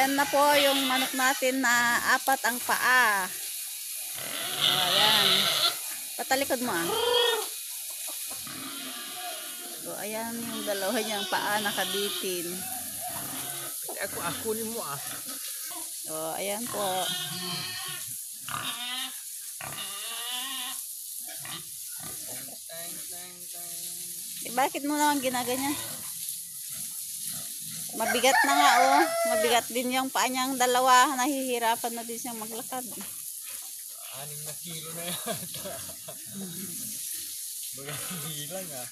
ayan na po yung manok natin na apat ang paa. So, ayan. Patalikod mo ah. So, ayan yung dalawa niyang paa nakabitin. Ako ni mo ah. So, ayan po. Bakit mo naman ginaganyan? Mabigat na nga oh. Mabigat din yung paa niyang dalawa. Nahihirapan na din siyang maglakad. 6 na kilo na yata. Bagang bilang ah.